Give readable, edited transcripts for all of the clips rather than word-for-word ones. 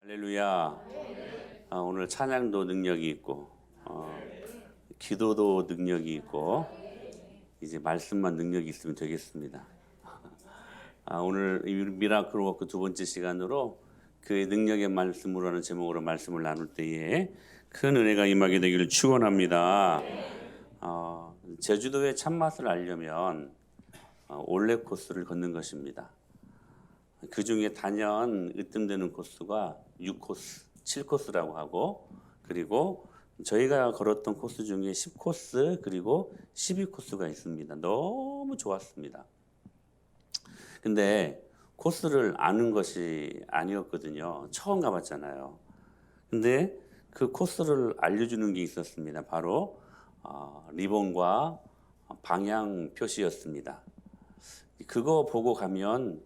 할렐루야. 오늘 찬양도 능력이 있고 기도도 능력이 있고 이제 말씀만 능력이 있으면 되겠습니다. 오늘 미라클 워크 두 번째 시간으로 그의 능력의 말씀으로 하는 제목으로 말씀을 나눌 때에 큰 은혜가 임하게 되기를 축원합니다. 제주도의 참맛을 알려면 올레 코스를 걷는 것입니다. 그 중에 단연 으뜸되는 코스가 6코스, 7코스라고 하고, 그리고 저희가 걸었던 코스 중에 10코스 그리고 12코스가 있습니다. 너무 좋았습니다. 근데 코스를 아는 것이 아니었거든요. 처음 가봤잖아요. 근데 그 코스를 알려주는 게 있었습니다. 바로 리본과 방향 표시였습니다. 그거 보고 가면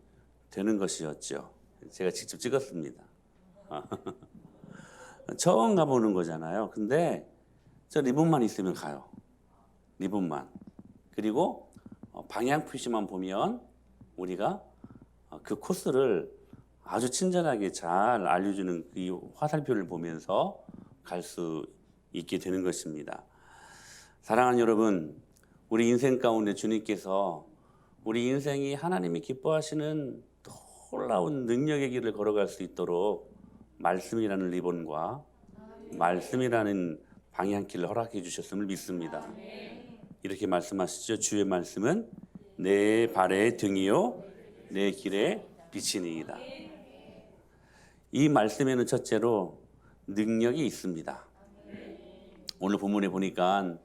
되는 것이었죠. 제가 직접 찍었습니다. 처음 가보는 거잖아요. 근데 저 리본만 있으면 가요. 리본만. 그리고 방향 표시만 보면 우리가 그 코스를 아주 친절하게 잘 알려주는 이 화살표를 보면서 갈 수 있게 되는 것입니다. 사랑하는 여러분, 우리 인생 가운데 주님께서 우리 인생이 하나님이 기뻐하시는 놀라운 능력의 길을 걸어갈 수 있도록 말씀이라는 리본과 말씀이라는 방향길을 허락해 주셨음을 믿습니다. 이렇게 말씀하시죠. 주의 말씀은 내 발의 등이요 내 길의 빛이니이다. 이 말씀에는 첫째로 능력이 있습니다. 오늘 본문에 보니까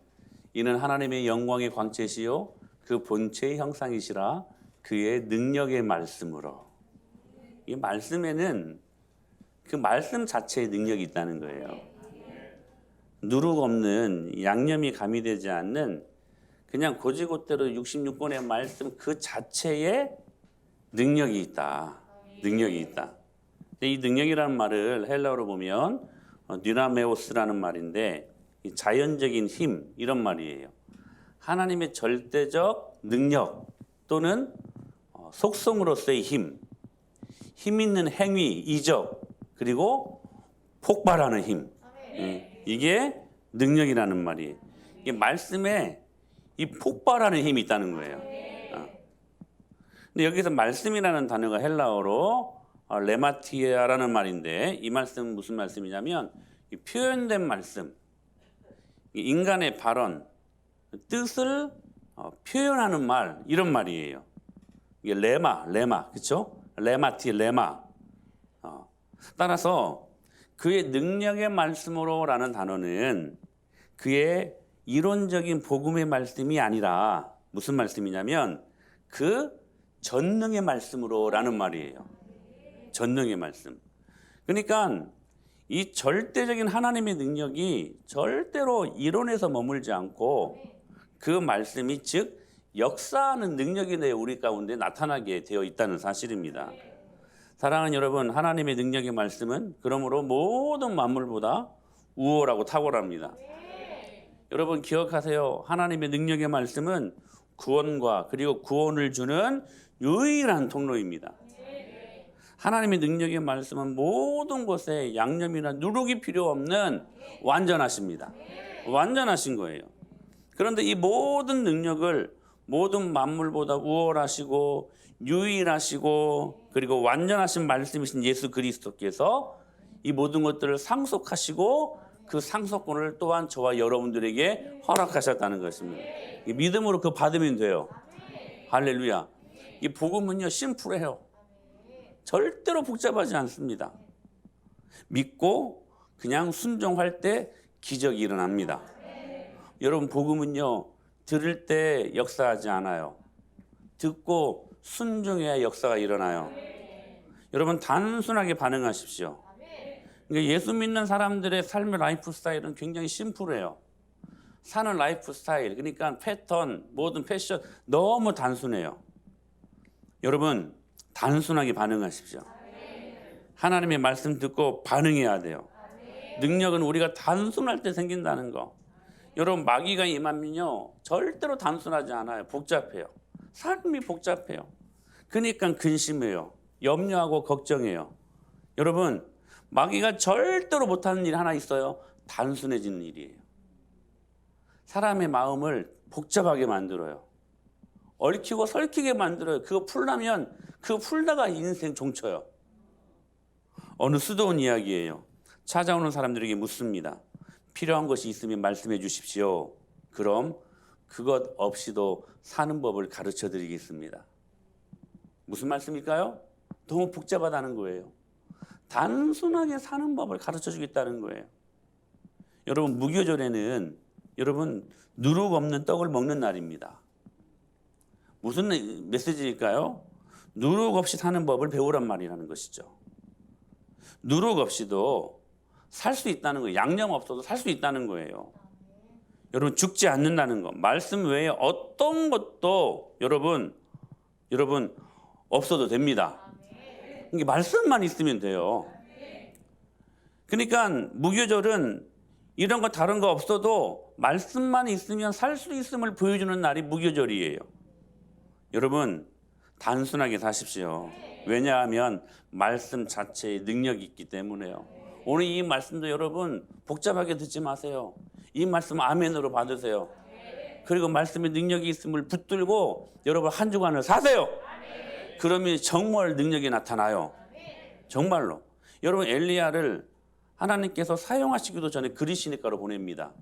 이는 하나님의 영광의 광채시요 그 본체의 형상이시라 그의 능력의 말씀으로. 이 말씀에는 그 말씀 자체의 능력이 있다는 거예요. 누룩 없는 양념이 가미되지 않는 그냥 고지고대로 66권의 말씀 그 자체에 능력이 있다. 능력이 있다. 근데 이 능력이라는 말을 헬라어로 보면 dynameos라는 말인데 자연적인 힘 이런 말이에요. 하나님의 절대적 능력 또는 속성으로서의 힘 있는 행위, 이적, 그리고 폭발하는 힘. 이게 능력이라는 말이에요. 이게 말씀에 이 폭발하는 힘이 있다는 거예요. 근데 여기서 말씀이라는 단어가 헬라어로 레마티아라는 말인데 이 말씀은 무슨 말씀이냐면 이 표현된 말씀, 인간의 발언, 뜻을 표현하는 말 이런 말이에요. 이게 레마, 그렇죠? 레마. 따라서 그의 능력의 말씀으로라는 단어는 그의 이론적인 복음의 말씀이 아니라 무슨 말씀이냐면 그 전능의 말씀으로라는 말이에요. 전능의 말씀. 그러니까 이 절대적인 하나님의 능력이 절대로 이론에서 머물지 않고 그 말씀이 즉 역사하는 능력이 내 우리 가운데 나타나게 되어 있다는 사실입니다. 사랑하는 여러분, 하나님의 능력의 말씀은 그러므로 모든 만물보다 우월하고 탁월합니다. 여러분 기억하세요. 하나님의 능력의 말씀은 구원과 그리고 구원을 주는 유일한 통로입니다. 하나님의 능력의 말씀은 모든 것에 양념이나 누룩이 필요 없는 완전하십니다. 완전하신 거예요. 그런데 이 모든 능력을 모든 만물보다 우월하시고 유일하시고 그리고 완전하신 말씀이신 예수 그리스도께서 이 모든 것들을 상속하시고 그 상속권을 또한 저와 여러분들에게 허락하셨다는 것입니다. 믿음으로 그거 받으면 돼요. 할렐루야. 이 복음은요 심플해요. 절대로 복잡하지 않습니다. 믿고 그냥 순종할 때 기적이 일어납니다. 여러분 복음은요 들을 때 역사하지 않아요. 듣고 순종해야 역사가 일어나요. 여러분 단순하게 반응하십시오. 그러니까 예수 믿는 사람들의 삶의 라이프 스타일은 굉장히 심플해요. 사는 라이프 스타일, 그러니까 패턴, 모든 패션 너무 단순해요. 여러분 단순하게 반응하십시오. 하나님의 말씀 듣고 반응해야 돼요. 능력은 우리가 단순할 때 생긴다는 거. 여러분 마귀가 임하면요 절대로 단순하지 않아요. 복잡해요. 삶이 복잡해요. 그러니까 근심해요. 염려하고 걱정해요. 여러분 마귀가 절대로 못하는 일 하나 있어요. 단순해지는 일이에요. 사람의 마음을 복잡하게 만들어요. 얽히고 설키게 만들어요. 그거 풀려면 그거 풀다가 인생 종쳐요. 어느 수도원 이야기예요. 찾아오는 사람들에게 묻습니다. 필요한 것이 있으면 말씀해 주십시오. 그럼 그것 없이도 사는 법을 가르쳐 드리겠습니다. 무슨 말씀일까요? 너무 복잡하다는 거예요. 단순하게 사는 법을 가르쳐 주겠다는 거예요. 여러분, 무교절에는 여러분 누룩 없는 떡을 먹는 날입니다. 무슨 메시지일까요? 누룩 없이 사는 법을 배우란 말이라는 것이죠. 누룩 없이도 살 수 있다는 거예요. 양념 없어도 살 수 있다는 거예요. 여러분, 죽지 않는다는 거. 말씀 외에 어떤 것도 여러분 없어도 됩니다. 이게 말씀만 있으면 돼요. 그러니까 무교절은 이런 거 다른 거 없어도 말씀만 있으면 살 수 있음을 보여주는 날이 무교절이에요. 여러분, 단순하게 사십시오. 왜냐하면 말씀 자체에 능력이 있기 때문에요. 오늘 이 말씀도 여러분 복잡하게 듣지 마세요. 이 말씀 아멘으로 받으세요. 그리고 말씀에 능력이 있음을 붙들고 여러분 한 주간을 사세요. 그러면 정말 능력이 나타나요. 정말로. 여러분, 엘리야를 하나님께서 사용하시기도 전에 그리시니까로 보냅니다.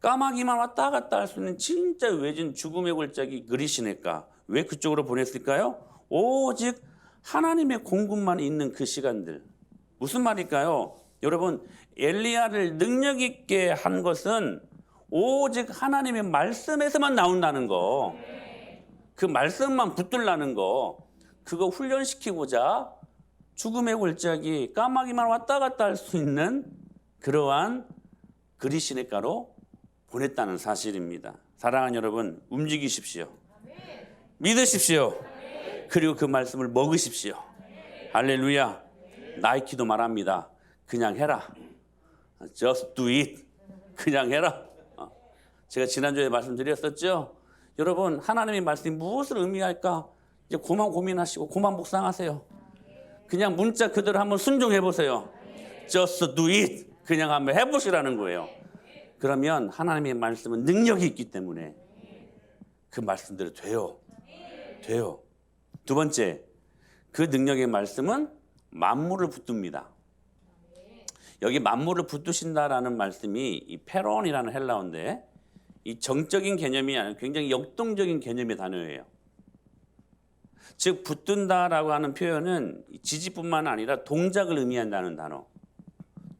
까마귀만 왔다 갔다 할 수 있는 진짜 외진 죽음의 골짜기 그리시니까. 왜 그쪽으로 보냈을까요? 오직 하나님의 공급만 있는 그 시간들. 무슨 말일까요? 여러분, 엘리야를 능력 있게 한 것은 오직 하나님의 말씀에서만 나온다는 거. 그 말씀만 붙들라는 거. 그거 훈련시키고자 죽음의 골짜기 까마귀만 왔다 갔다 할 수 있는 그러한 그리시네가로 보냈다는 사실입니다. 사랑하는 여러분, 움직이십시오. 믿으십시오. 그리고 그 말씀을 먹으십시오. 할렐루야. 나이키도 말합니다. 그냥 해라. Just do it. 그냥 해라. 제가 지난주에 말씀드렸었죠. 여러분, 하나님의 말씀이 무엇을 의미할까? 이제 그만 고민하시고 그만 묵상하세요. 그냥 문자 그대로 한번 순종해 보세요. Just do it. 그냥 한번 해보시라는 거예요. 그러면 하나님의 말씀은 능력이 있기 때문에 그 말씀대로 돼요. 돼요. 두 번째, 그 능력의 말씀은 만물을 붙듭니다. 여기 만물을 붙드신다라는 말씀이 이 페론이라는 헬라어인데 이 정적인 개념이 아니라 굉장히 역동적인 개념의 단어예요. 즉 붙든다라고 하는 표현은 지지뿐만 아니라 동작을 의미한다는 단어.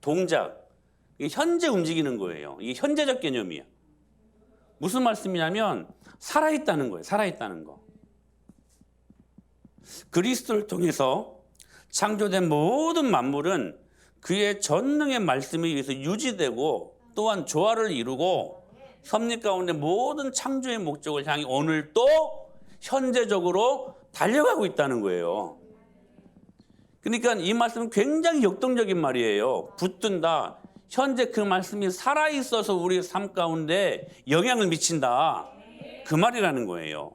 동작. 이게 현재 움직이는 거예요. 이게 현재적 개념이에요. 무슨 말씀이냐면 살아있다는 거예요. 살아있다는 거. 그리스도를 통해서 창조된 모든 만물은 그의 전능의 말씀에 의해서 유지되고 또한 조화를 이루고 섭리 가운데 모든 창조의 목적을 향해 오늘 또 현재적으로 달려가고 있다는 거예요. 그러니까 이 말씀은 굉장히 역동적인 말이에요. 붙든다. 현재 그 말씀이 살아있어서 우리의 삶 가운데 영향을 미친다. 그 말이라는 거예요.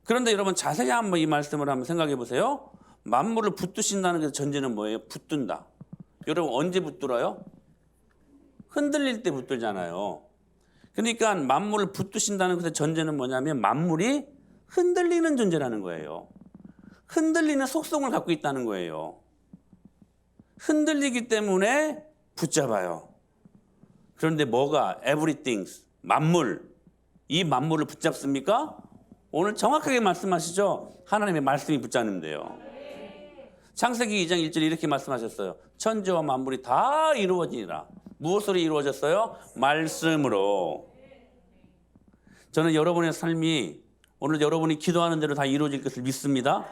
그런데 여러분 자세히 한번 이 말씀을 한번 생각해 보세요. 만물을 붙드신다는 그 전제는 뭐예요? 붙든다. 여러분 언제 붙들어요? 흔들릴 때 붙들잖아요. 그러니까 만물을 붙드신다는 것의 전제는 뭐냐면 만물이 흔들리는 존재라는 거예요. 흔들리는 속성을 갖고 있다는 거예요. 흔들리기 때문에 붙잡아요. 그런데 뭐가 everything, 만물, 이 만물을 붙잡습니까? 오늘 정확하게 말씀하시죠. 하나님의 말씀이 붙잡는데요. 창세기 2장 1절에 이렇게 말씀하셨어요. 천지와 만물이 다 이루어지니라. 무엇으로 이루어졌어요? 말씀으로. 저는 여러분의 삶이 오늘 여러분이 기도하는 대로 다 이루어질 것을 믿습니다.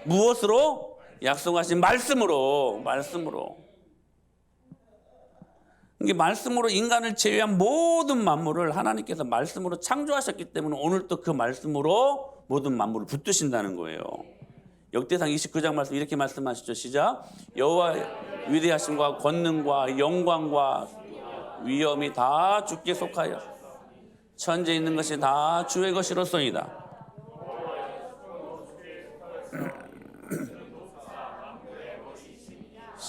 무엇으로? 약속하신 말씀으로. 말씀으로. 이게 말씀으로 인간을 제외한 모든 만물을 하나님께서 말씀으로 창조하셨기 때문에 오늘 또 그 말씀으로 모든 만물을 붙드신다는 거예요. 역대상 29장 말씀 이렇게 말씀하시죠. 시작. 여호와 위대하심과 권능과 영광과 위엄이 다 주께 속하여 천지에 있는 것이 다 주의 것이로소이다.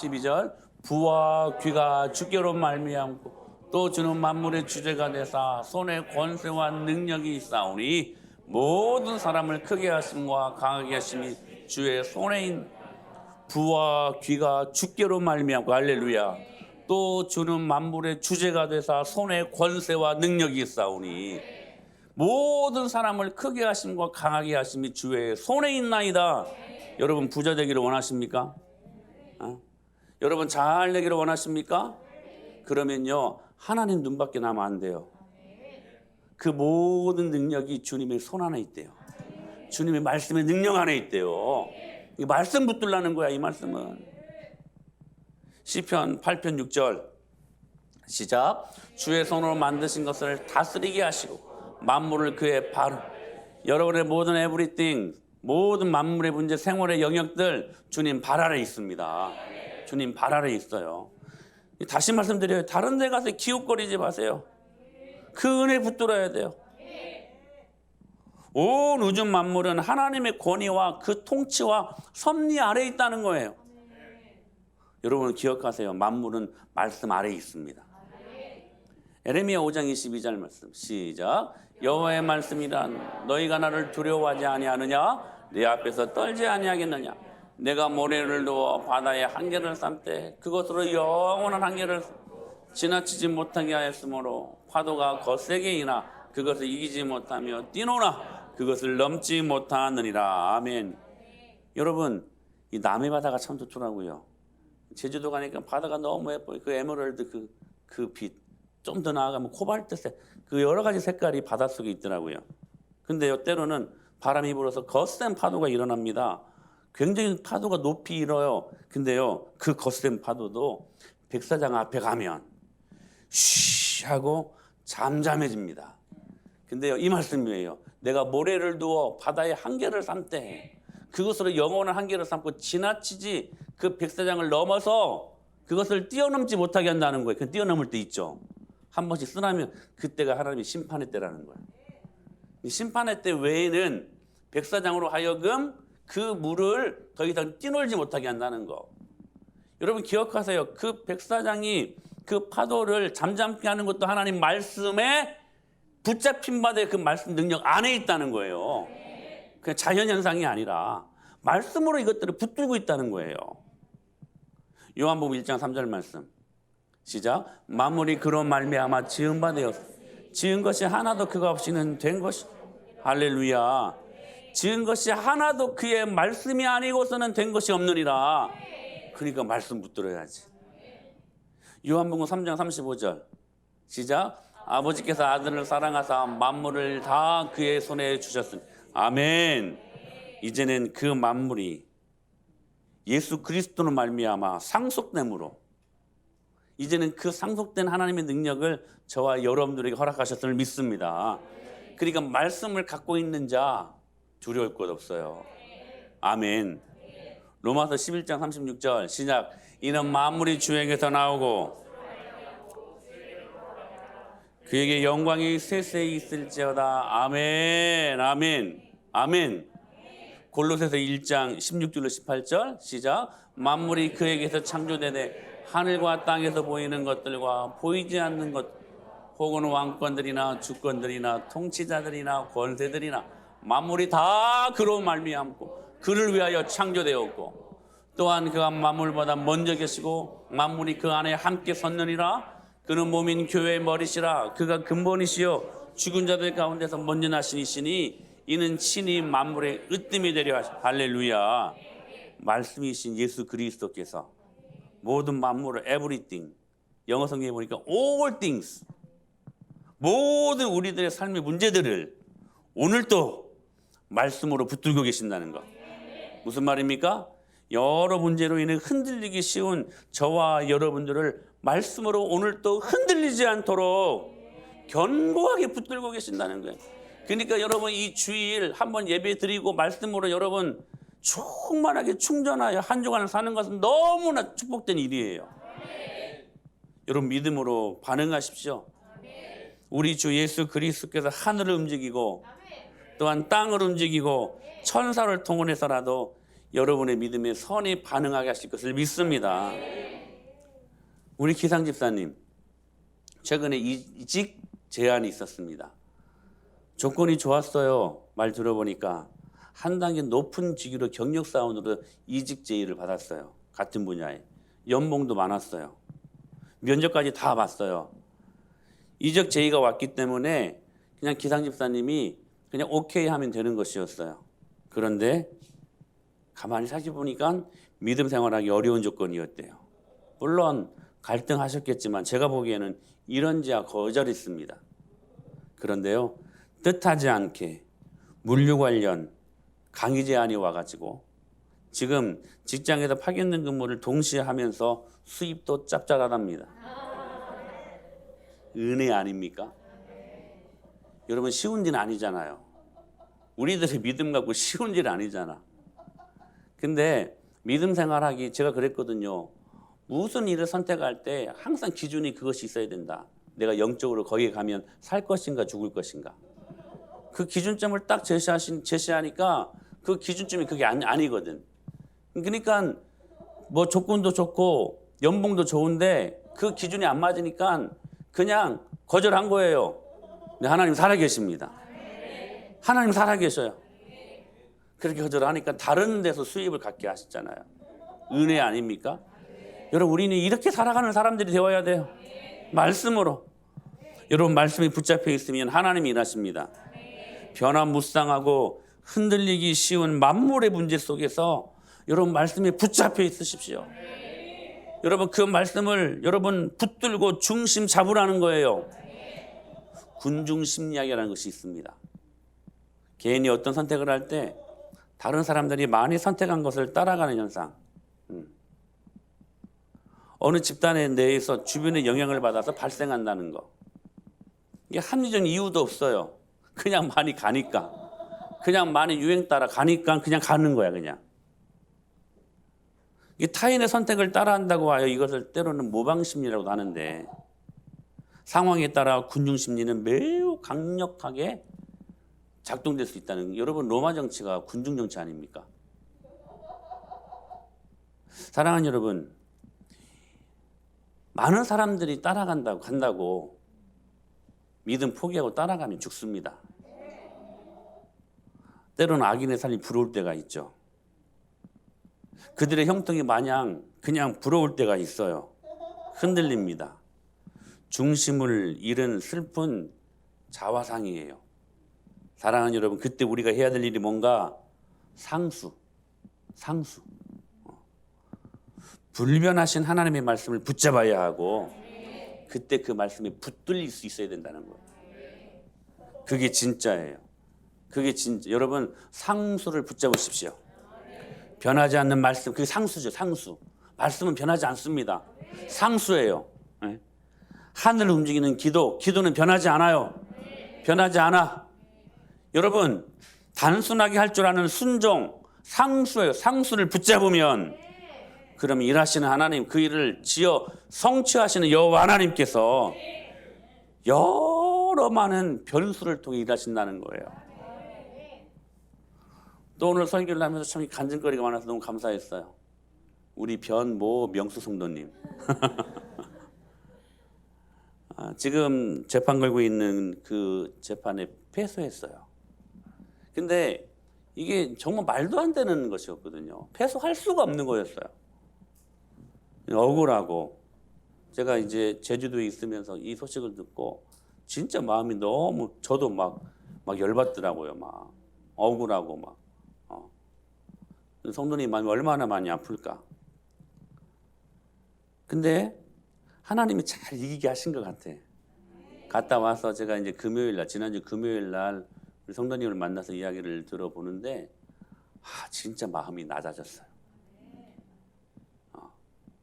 12절 부와 귀가 주께로 말미암고 또 주는 만물의 주제가 되사 손에 권세와 능력이 있사오니 모든 사람을 크게 하심과 강하게 하심이 주의 손에 있는 부와 귀가 주께로 말미암고 할렐루야. 또 주는 만물의 주제가 되사 손에 권세와 능력이 있사오니 모든 사람을 크게 하심과 강하게 하심이 주의 손에 있나이다. 여러분 부자 되기를 원하십니까? 여러분 잘 되기를 원하십니까? 그러면요 하나님 눈밖에 나면 안 돼요. 그 모든 능력이 주님의 손 안에 있대요. 주님의 말씀의 능력 안에 있대요. 이 말씀 붙들라는 거야. 이 말씀은 시편 8편 6절 시작. 주의 손으로 만드신 것을 다스리게 하시고 만물을 그의 발 여러분의 모든 에브리띵 모든 만물의 문제 생활의 영역들 주님 발 아래 있습니다. 주님 발 아래 있어요. 다시 말씀드려요. 다른 데 가서 기웃거리지 마세요. 그 은혜 붙들어야 돼요. 온 우주 만물은 하나님의 권위와 그 통치와 섭리 아래에 있다는 거예요. 여러분 기억하세요. 만물은 말씀 아래에 있습니다. 에레미야 5장 22절 말씀 시작. 여호와의 말씀이란 너희가 나를 두려워하지 아니하느냐 내 앞에서 떨지 아니하겠느냐 내가 모래를 놓아 바다에 한계를 삼되 그것으로 영원한 한계를 지나치지 못하게 하였으므로 파도가 거세게 이나 그것을 이기지 못하며 뛰노나 그것을 넘지 못하느니라. 아멘. 여러분 이 남해 바다가 참 좋더라고요. 제주도 가니까 바다가 너무 예뻐요. 그 에메랄드 그 빛 좀 더 나아가면 코발트색 그 여러 가지 색깔이 바닷속에 있더라고요. 근데요 때로는 바람이 불어서 거센 파도가 일어납니다. 굉장히 파도가 높이 일어요. 근데요 그 거센 파도도 백사장 앞에 가면 쉬 하고 잠잠해집니다. 근데요 이 말씀이에요. 내가 모래를 두어 바다의 한계를 삼되 그것으로 영원한 한계를 삼고 지나치지 그 백사장을 넘어서 그것을 뛰어넘지 못하게 한다는 거예요. 그 뛰어넘을 때 있죠. 한 번씩 쓰나면 그때가 하나님의 심판의 때라는 거예요. 심판의 때 외에는 백사장으로 하여금 그 물을 더 이상 뛰놀지 못하게 한다는 거. 여러분 기억하세요. 그 백사장이 그 파도를 잠잠케 하는 것도 하나님 말씀에 붙잡힌 바에 그 말씀 능력 안에 있다는 거예요. 그냥 자연현상이 아니라 말씀으로 이것들을 붙들고 있다는 거예요. 요한복음 1장 3절 말씀 시작. 만물이 그로 말미암아 지은 바 되었어. 지은 것이 하나도 그가 없이는 된 것이 할렐루야. 지은 것이 하나도 그의 말씀이 아니고서는 된 것이 없느니라. 그러니까 말씀 붙들어야지. 요한복음 3장 35절 시작. 아버지께서 아들을 사랑하사 만물을 다 그의 손에 주셨으니 아멘. 이제는 그 만물이 예수 그리스도로 말미암아 상속됨으로 이제는 그 상속된 하나님의 능력을 저와 여러분들에게 허락하셨음을 믿습니다. 그러니까 말씀을 갖고 있는 자 두려울 것 없어요. 아멘. 로마서 11장 36절 시작. 이는 만물이 주에게서 나오고 그에게 영광이 세세히 있을지어다. 아멘. 아멘. 아멘. 골로새서 1장 16절로 18절 시작. 만물이 그에게서 창조되되 하늘과 땅에서 보이는 것들과 보이지 않는 것 혹은 왕권들이나 주권들이나 통치자들이나 권세들이나 만물이 다 그로 말미암고 그를 위하여 창조되었고 또한 그가 만물보다 먼저 계시고 만물이 그 안에 함께 섰느니라. 그는 몸인 교회의 머리시라. 그가 근본이시요 죽은 자들 가운데서 먼저 나신 이시니 이는 친히 만물의 으뜸이 되려 하시오. 할렐루야. 말씀이신 예수 그리스도께서 모든 만물을 everything 영어 성경에 보니까 all things 모든 우리들의 삶의 문제들을 오늘도 말씀으로 붙들고 계신다는 것. 무슨 말입니까? 여러 문제로 인해 흔들리기 쉬운 저와 여러분들을 말씀으로 오늘도 흔들리지 않도록 견고하게 붙들고 계신다는 거예요. 그러니까 여러분 이 주일 한번 예배 드리고 말씀으로 여러분 충만하게 충전하여 한 주간을 사는 것은 너무나 축복된 일이에요. 여러분 믿음으로 반응하십시오. 우리 주 예수 그리스도께서 하늘을 움직이고 또한 땅을 움직이고 천사를 통원해서라도 여러분의 믿음에 선히 반응하게 하실 것을 믿습니다. 우리 기상 집사님 최근에 이직 제안이 있었습니다. 조건이 좋았어요. 말 들어보니까 한 단계 높은 직위로 경력 사원으로 이직 제의를 받았어요. 같은 분야에. 연봉도 많았어요. 면접까지 다 봤어요. 이적 제의가 왔기 때문에 그냥 기상 집사님이 그냥 오케이 하면 되는 것이었어요. 그런데 가만히 살펴보니까 믿음 생활하기 어려운 조건이었대요. 물론 갈등하셨겠지만 제가 보기에는 이런지야 거절했습니다. 그런데요, 뜻하지 않게 물류 관련 강의 제안이 와가지고 지금 직장에서 파견된 근무를 동시에 하면서 수입도 짭짤하답니다. 은혜 아닙니까? 여러분 쉬운 일 아니잖아요. 우리들의 믿음 갖고 쉬운 일 아니잖아. 근데 믿음 생활하기 제가 그랬거든요. 무슨 일을 선택할 때 항상 기준이 그것이 있어야 된다. 내가 영적으로 거기에 가면 살 것인가 죽을 것인가. 그 기준점을 딱 제시하니까 그 기준점이 그게 아니거든. 그러니까 뭐 조건도 좋고 연봉도 좋은데 그 기준이 안 맞으니까 그냥 거절한 거예요. 근데 하나님 살아계십니다. 하나님 살아계셔요. 그렇게 거절하니까 다른 데서 수입을 갖게 하셨잖아요. 은혜 아닙니까? 여러분 우리는 이렇게 살아가는 사람들이 되어야 돼요. 말씀으로. 여러분 말씀이 붙잡혀 있으면 하나님이 일하십니다. 변화무쌍하고 흔들리기 쉬운 만물의 문제 속에서 여러분 말씀에 붙잡혀 있으십시오. 여러분 그 말씀을 여러분 붙들고 중심 잡으라는 거예요. 군중심리학이라는 것이 있습니다. 개인이 어떤 선택을 할 때 다른 사람들이 많이 선택한 것을 따라가는 현상. 어느 집단의 내에서 주변의 영향을 받아서 발생한다는 거. 이게 합리적인 이유도 없어요. 그냥 많이 가니까. 그냥 많이 유행 따라 가니까 그냥 가는 거야 그냥. 이게 타인의 선택을 따라한다고 하여 이것을 때로는 모방심리라고도 하는데 상황에 따라 군중심리는 매우 강력하게 작동될 수 있다는 여러분 로마 정치가 군중 정치 아닙니까? 사랑하는 여러분 많은 사람들이 간다고 믿음 포기하고 따라가면 죽습니다. 때로는 악인의 삶이 부러울 때가 있죠. 그들의 형통이 마냥 그냥 부러울 때가 있어요. 흔들립니다. 중심을 잃은 슬픈 자화상이에요. 사랑하는 여러분, 그때 우리가 해야 될 일이 뭔가 상수. 불변하신 하나님의 말씀을 붙잡아야 하고 그때 그 말씀에 붙들릴 수 있어야 된다는 거예요. 그게 진짜예요. 그게 진짜. 여러분 상수를 붙잡으십시오. 변하지 않는 말씀, 그게 상수죠. 상수. 말씀은 변하지 않습니다. 상수예요. 네? 하늘을 움직이는 기도는 변하지 않아요. 변하지 않아. 여러분 단순하게 할 줄 아는 순종, 상수예요. 상수를 붙잡으면 그럼 일하시는 하나님, 그 일을 지어 성취하시는 여호와 하나님께서 여러 많은 변수를 통해 일하신다는 거예요. 또 오늘 설교를 하면서 참 간증거리가 많아서 너무 감사했어요. 우리 변모 명수 성도님. 지금 재판 걸고 있는 그 재판에 패소했어요. 근데 이게 정말 말도 안 되는 것이었거든요. 패소할 수가 없는 거였어요. 억울하고 제가 이제 제주도에 있으면서 이 소식을 듣고 진짜 마음이 너무 저도 막 열받더라고요. 막 억울하고 막 성도님 마음이 얼마나 많이 아플까. 근데 하나님이 잘 이기게 하신 것 같아. 갔다 와서 제가 이제 지난주 금요일 날 우리 성도님을 만나서 이야기를 들어보는데 진짜 마음이 낮아졌어요.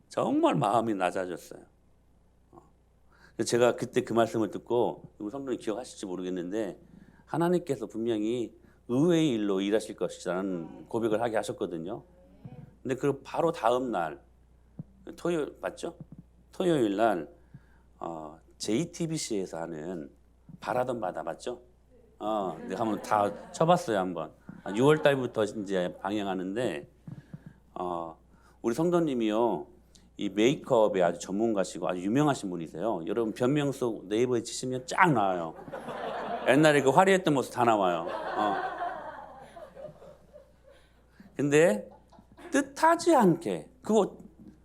정말 마음이 낮아졌어요. 제가 그때 그 말씀을 듣고 우리 성도님 기억하실지 모르겠는데 하나님께서 분명히 의외의 일로 일하실 것이라는 고백을 하게 하셨거든요. 근데 그 바로 다음 날 토요일 맞죠? 토요일 날 JTBC에서 하는 바라던 바다 맞죠? 내가 한번 다 쳐봤어요 한번. 6월 달부터 이제 방영하는데 우리 성도님이요, 이 메이크업에 아주 전문가시고 아주 유명하신 분이세요. 여러분 변명수 네이버에 치시면 쫙 나와요. 옛날에 그 화려했던 모습 다 나와요. 근데 뜻하지 않게 그거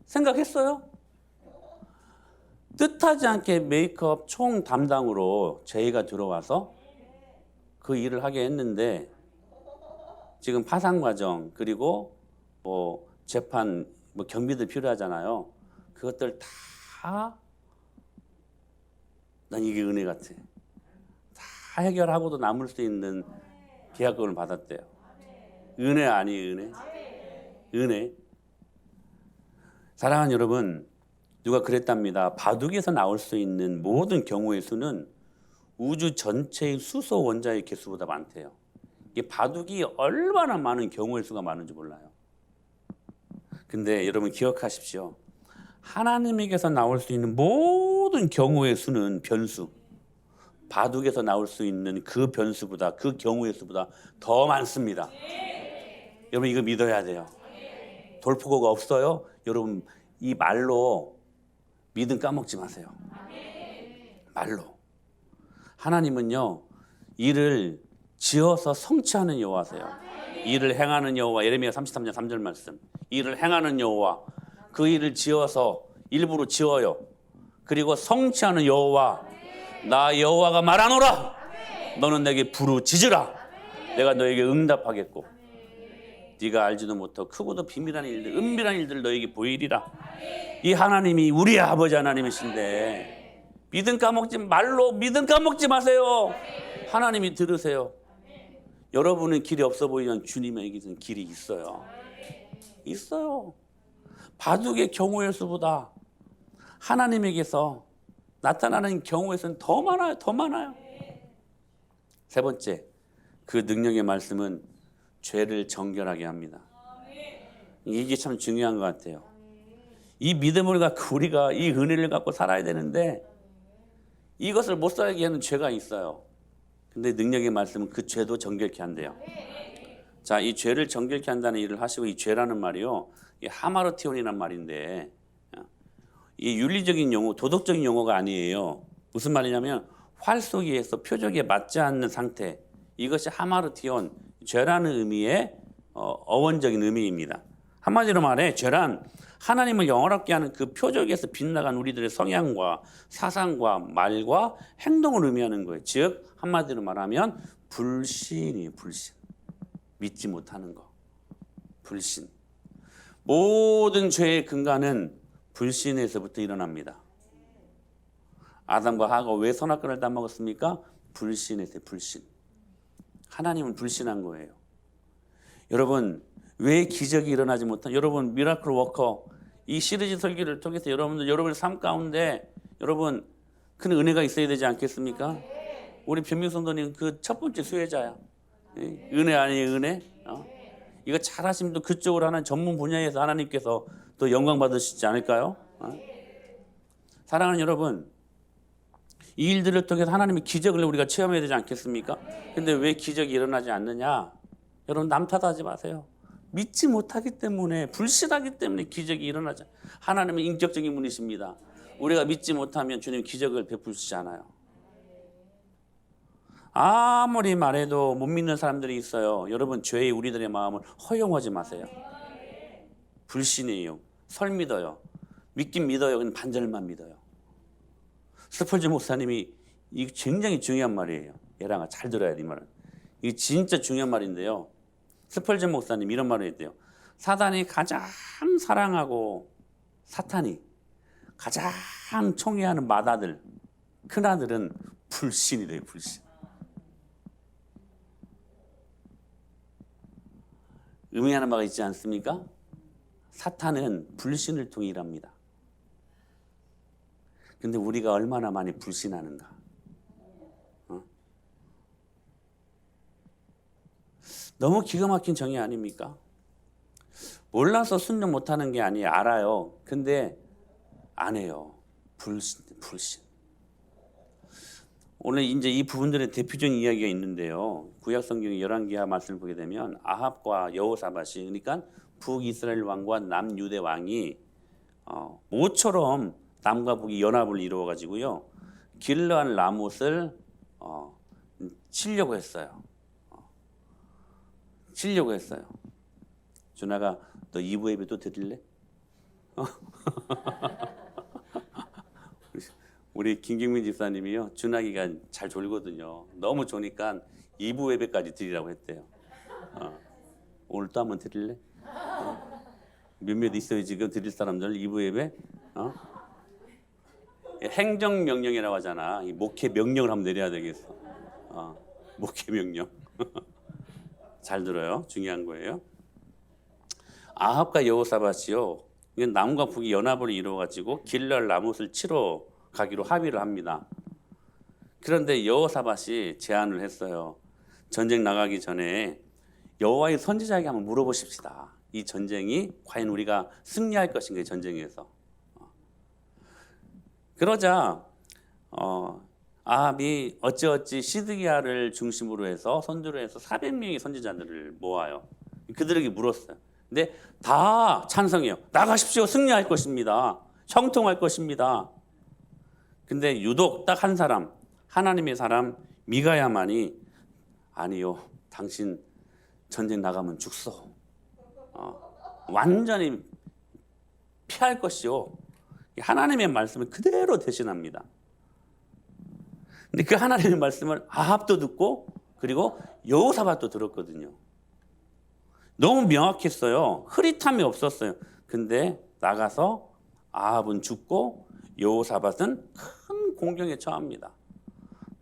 생각했어요? 뜻하지 않게 메이크업 총 담당으로 제의가 들어와서 그 일을 하게 했는데 지금 파산 과정 그리고 뭐 재판 뭐 경비들 필요하잖아요. 그것들 다 난 이게 은혜 같아. 다 해결하고도 남을 수 있는 계약금을 받았대요. 은혜 아니에요, 은혜? 은혜. 사랑하는 여러분, 누가 그랬답니다. 바둑에서 나올 수 있는 모든 경우의 수는 우주 전체의 수소 원자의 개수보다 많대요. 이 바둑이 얼마나 많은 경우의 수가 많은지 몰라요. 근데 여러분 기억하십시오. 하나님에게서 나올 수 있는 모든 경우의 수는 변수. 바둑에서 나올 수 있는 그 변수보다 그 경우의 수보다 더 많습니다. 여러분 이거 믿어야 돼요. 돌포고가 없어요. 여러분 이 말로 믿음 까먹지 마세요. 말로. 하나님은요 일을 지어서 성취하는 여호와세요. 일을 행하는 여호와. 예레미야 33장 3절 말씀. 일을 행하는 여호와. 그 일을 지어서 일부러 지어요. 그리고 성취하는 여호와. 나 여호와가 말하노라. 너는 내게 부르짖으라. 내가 너에게 응답하겠고 네가 알지도 못하고 크고도 비밀한 일들 은밀한 일들 너에게 보이리라. 이 하나님이 우리 아버지 하나님이신데 믿음 까먹지 말로 믿음 까먹지 마세요. 하나님이 들으세요. 여러분은 길이 없어 보이면 주님에게는 길이 있어요. 있어요. 바둑의 경우의 수보다 하나님에게서 나타나는 경우의 수는 더 많아요. 더 많아요. 세 번째, 그 능력의 말씀은 죄를 정결하게 합니다. 이게 참 중요한 것 같아요. 이 믿음을 갖고 우리가 이 은혜를 갖고 살아야 되는데 이것을 못 살게 하는 죄가 있어요. 근데 능력의 말씀은 그 죄도 정결케 한대요. 자, 이 죄를 정결케 한다는 일을 하시고 이 죄라는 말이요, 이 하마르티온이란 말인데 이 윤리적인 용어, 도덕적인 용어가 아니에요. 무슨 말이냐면 활 쏘기에서 표적에 맞지 않는 상태. 이것이 하마르티온, 죄라는 의미의 어원적인 의미입니다. 한마디로 말해 죄란 하나님을 영원하게 하는 그 표적에서 빗나간 우리들의 성향과 사상과 말과 행동을 의미하는 거예요. 즉 한마디로 말하면 불신이에요. 불신. 믿지 못하는 거. 불신. 모든 죄의 근간은 불신에서부터 일어납니다. 아담과 하와가 왜 선악과를 따먹었습니까? 불신에서. 불신. 하나님은 불신한 거예요. 여러분 왜 기적이 일어나지 못한, 여러분 미라클 워커 이 시리즈 설교를 통해서 여러분의 삶 가운데 여러분 큰 은혜가 있어야 되지 않겠습니까? 우리 변명 성도님 그 첫 번째 수혜자야. 은혜 아니에요, 은혜? 이거 잘하시면 또 그쪽으로 하는 전문 분야에서 하나님께서 또 영광 받으시지 않을까요? 사랑하는 여러분, 이 일들을 통해서 하나님의 기적을 우리가 체험해야 되지 않겠습니까? 근데 왜 기적이 일어나지 않느냐? 여러분 남 탓하지 마세요. 믿지 못하기 때문에, 불신하기 때문에 기적이 일어나죠. 하나님은 인격적인 분이십니다. 우리가 믿지 못하면 주님 기적을 베푸시지 않아요. 아무리 말해도 못 믿는 사람들이 있어요. 여러분 죄의 우리들의 마음을 허용하지 마세요. 불신이에요. 설 믿어요. 믿긴 믿어요. 근데 반절만 믿어요. 스펄전 목사님이 이 굉장히 중요한 말이에요. 얘랑아 잘 들어야 돼, 이 말은. 이게 진짜 중요한 말인데요. 스펄전 목사님 이런 말을 했대요. 사탄이 가장 사랑하고 사탄이 가장 총애하는 맏아들, 큰아들은 불신이래요. 불신. 의미하는 바가 있지 않습니까? 사탄은 불신을 통해 일합니다. 근데 우리가 얼마나 많이 불신하는가? 너무 기가 막힌 정의 아닙니까? 몰라서 순종 못하는 게 아니에요. 알아요. 근데 안 해요. 불신. 오늘 이제 이 부분들의 대표적인 이야기가 있는데요. 구약 성경의 열왕기하 말씀을 보게 되면 아합과 여호사밧이 그러니까 북이스라엘 왕과 남유대 왕이 모처럼 남과 북이 연합을 이루어 가지고요 길르앗 라못을 치려고 했어요. 준아가 너 2부 예배 또 드릴래? 우리 김경민 집사님이요 준아기가 잘 졸거든요. 너무 조니까 2부 예배까지 드리라고 했대요. 오늘 또 한번 드릴래? 몇몇 있어요 지금 드릴 사람들 2부 예배? 행정명령이라고 하잖아. 이 목회 명령을 한번 내려야 되겠어. 목회 명령. 잘 들어요. 중요한 거예요. 아합과 여호사밧이요 남과 북이 연합을 이루어가지고 길르앗 라못을 치러 가기로 합의를 합니다. 그런데 여호사밧이 제안을 했어요. 전쟁 나가기 전에 여호와의 선지자에게 한번 물어보십시다. 이 전쟁이 과연 우리가 승리할 것인가, 이 전쟁에서. 그러자 아합이 어찌어찌 시드기야를 중심으로 해서 선두로 해서 400명의 선지자들을 모아요. 그들에게 물었어요. 근데 다 찬성해요. 나가십시오. 승리할 것입니다. 형통할 것입니다. 근데 유독 딱 한 사람, 하나님의 사람 미가야만이 아니요. 당신 전쟁 나가면 죽소. 완전히 피할 것이요. 하나님의 말씀을 그대로 대신합니다. 근데 그 하나님의 말씀을 아합도 듣고 그리고 여호사밧도 들었거든요. 너무 명확했어요. 흐릿함이 없었어요. 근데 나가서 아합은 죽고 여호사밧은 큰 공경에 처합니다.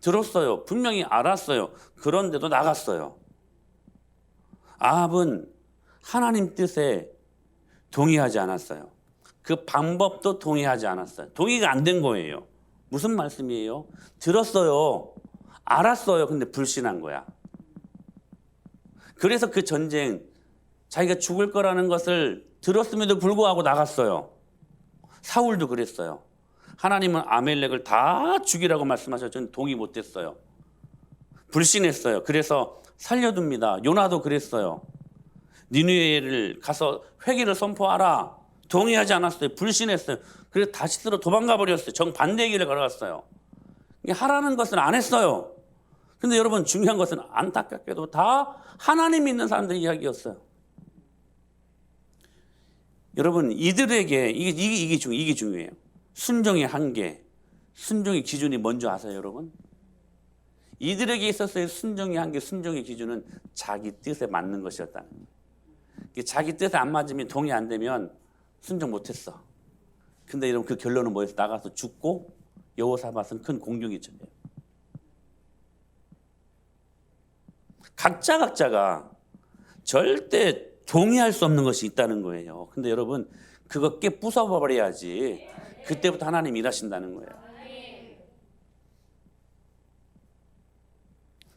들었어요. 분명히 알았어요. 그런데도 나갔어요. 아합은 하나님 뜻에 동의하지 않았어요. 그 방법도 동의하지 않았어요. 동의가 안 된 거예요. 무슨 말씀이에요? 들었어요. 알았어요. 근데 불신한 거야. 그래서 그 전쟁 자기가 죽을 거라는 것을 들었음에도 불구하고 나갔어요. 사울도 그랬어요. 하나님은 아멜렉을 다 죽이라고 말씀하셔서 저는 동의 못했어요. 불신했어요. 그래서 살려둡니다. 요나도 그랬어요. 니느웨를 가서 회개를 선포하라. 동의하지 않았어요. 불신했어요. 그래서 다시스로 도망가 버렸어요. 정반대의 길을 걸어갔어요. 하라는 것은 안 했어요. 근데 여러분 중요한 것은 안타깝게도 다 하나님 믿는 사람들의 이야기였어요. 여러분 이들에게 이게 중요해요. 순종의 한계, 순종의 기준이 뭔지 아세요, 여러분? 이들에게 있어서의 순종의 한계, 순종의 기준은 자기 뜻에 맞는 것이었다는 거예요. 자기 뜻에 안 맞으면 동의 안 되면 순종 못했어. 근데 여러분 그 결론은 뭐였어요? 나가서 죽고 여호사밧은 큰 공경이 처해요. 각자가 절대 동의할 수 없는 것이 있다는 거예요. 근데 여러분 그거 깨 부숴버려야지 그때부터 하나님 일하신다는 거예요.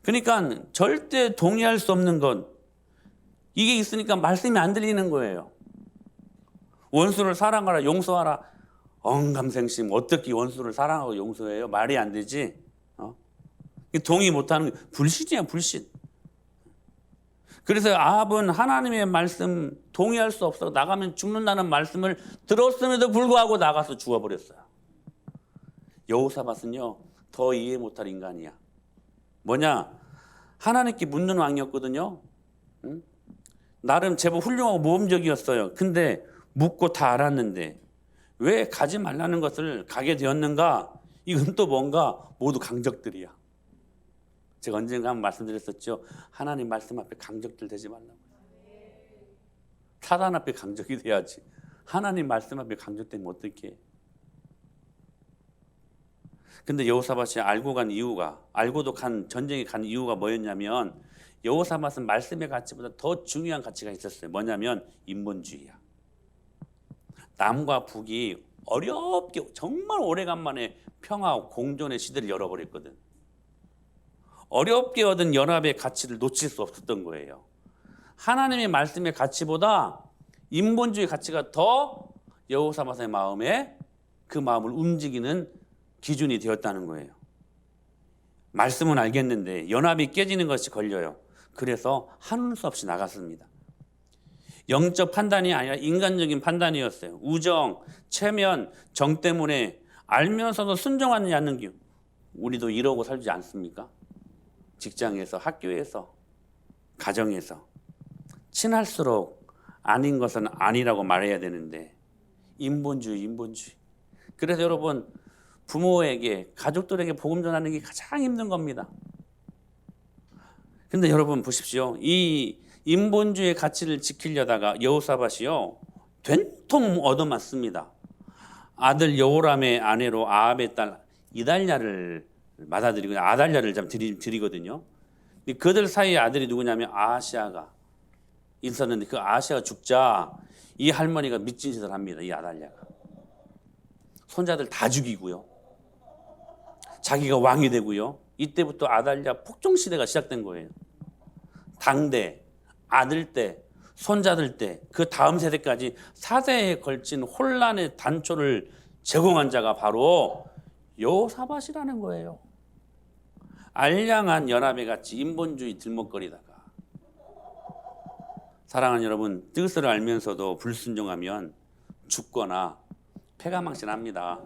그러니까 절대 동의할 수 없는 것 이게 있으니까 말씀이 안 들리는 거예요. 원수를 사랑하라 용서하라 언감생심 어떻게 원수를 사랑하고 용서해요? 말이 안 되지. 동의 못하는 게 불신이야 불신. 그래서 아합은 하나님의 말씀 동의할 수 없어 나가면 죽는다는 말씀을 들었음에도 불구하고 나가서 죽어버렸어요. 여호사밧은요 더 이해 못할 인간이야. 뭐냐? 하나님께 묻는 왕이었거든요. 응? 나름 제법 훌륭하고 모범적이었어요. 근데 묻고 다 알았는데 왜 가지 말라는 것을 가게 되었는가? 이건 또 뭔가 모두 강적들이야. 제가 언젠가 한번 말씀드렸었죠. 하나님 말씀 앞에 강적들 되지 말라고. 사단 앞에 강적이 돼야지. 하나님 말씀 앞에 강적되면 어떻게 해? 근데 여호사밧이 알고도 전쟁에 간 이유가 뭐였냐면 여호사밧은 말씀의 가치보다 더 중요한 가치가 있었어요. 뭐냐면 인본주의야. 남과 북이 어렵게 정말 오래간만에 평화와 공존의 시대를 열어버렸거든. 어렵게 얻은 연합의 가치를 놓칠 수 없었던 거예요. 하나님의 말씀의 가치보다 인본주의 가치가 더 여호사밧의 마음에 그 마음을 움직이는 기준이 되었다는 거예요. 말씀은 알겠는데 연합이 깨지는 것이 걸려요. 그래서 하는 수 없이 나갔습니다. 영적 판단이 아니라 인간적인 판단이었어요. 우정, 체면, 정 때문에 알면서도 순종하지 않는 길. 우리도 이러고 살지 않습니까? 직장에서, 학교에서, 가정에서. 친할수록 아닌 것은 아니라고 말해야 되는데 인본주의. 그래서 여러분 부모에게, 가족들에게 복음 전하는 게 가장 힘든 겁니다. 근데 여러분 보십시오. 이 인본주의 가치를 지키려다가 여호사밧이요 된통 얻어맞습니다. 아들 여호람의 아내로 아합의 딸 이달랴를 받아들이고 아달랴를 좀 드리거든요. 그들 사이에 아들이 누구냐면 아하시아가 있었는데 그 아하시아가 죽자 이 할머니가 미친 짓을 합니다. 이 아달랴가 손자들 다 죽이고요. 자기가 왕이 되고요. 이때부터 아달랴 폭정 시대가 시작된 거예요. 당대, 아들때, 손자들때, 그 다음 세대까지 4대에 걸친 혼란의 단초를 제공한 자가 바로 여호사밧이라는 거예요. 알량한 연합회 같이 인본주의 들먹거리다가 사랑하는 여러분, 뜻을 알면서도 불순종하면 죽거나 패가망신합니다.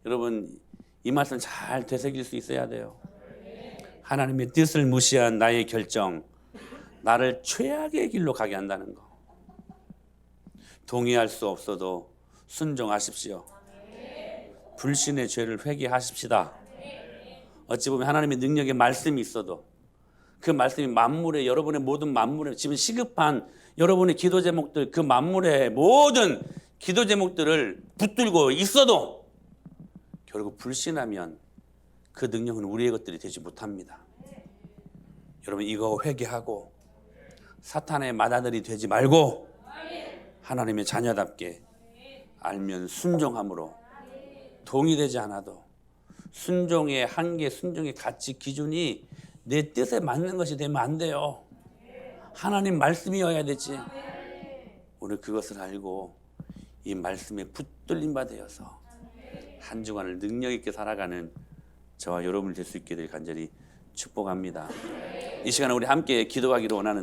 여러분 이 말씀 잘 되새길 수 있어야 돼요. 하나님의 뜻을 무시한 나의 결정, 나를 최악의 길로 가게 한다는 거. 동의할 수 없어도 순종하십시오. 불신의 죄를 회개하십시다. 어찌 보면 하나님의 능력의 말씀이 있어도 그 말씀이 만물의 여러분의 모든 만물에 지금 시급한 여러분의 기도 제목들 그 만물의 모든 기도 제목들을 붙들고 있어도 결국 불신하면 그 능력은 우리의 것들이 되지 못합니다. 여러분 이거 회개하고 사탄의 맏아들이 되지 말고 하나님의 자녀답게 알면 순종함으로 동의되지 않아도 순종의 한계, 순종의 가치, 기준이 내 뜻에 맞는 것이 되면 안 돼요. 하나님 말씀이어야 되지. 오늘 그것을 알고 이 말씀에 붙들림 바 되어서 한 주간을 능력 있게 살아가는 저와 여러분이 될 수 있게 될 간절히 축복합니다. 이 시간에 우리 함께 기도하기를 원하는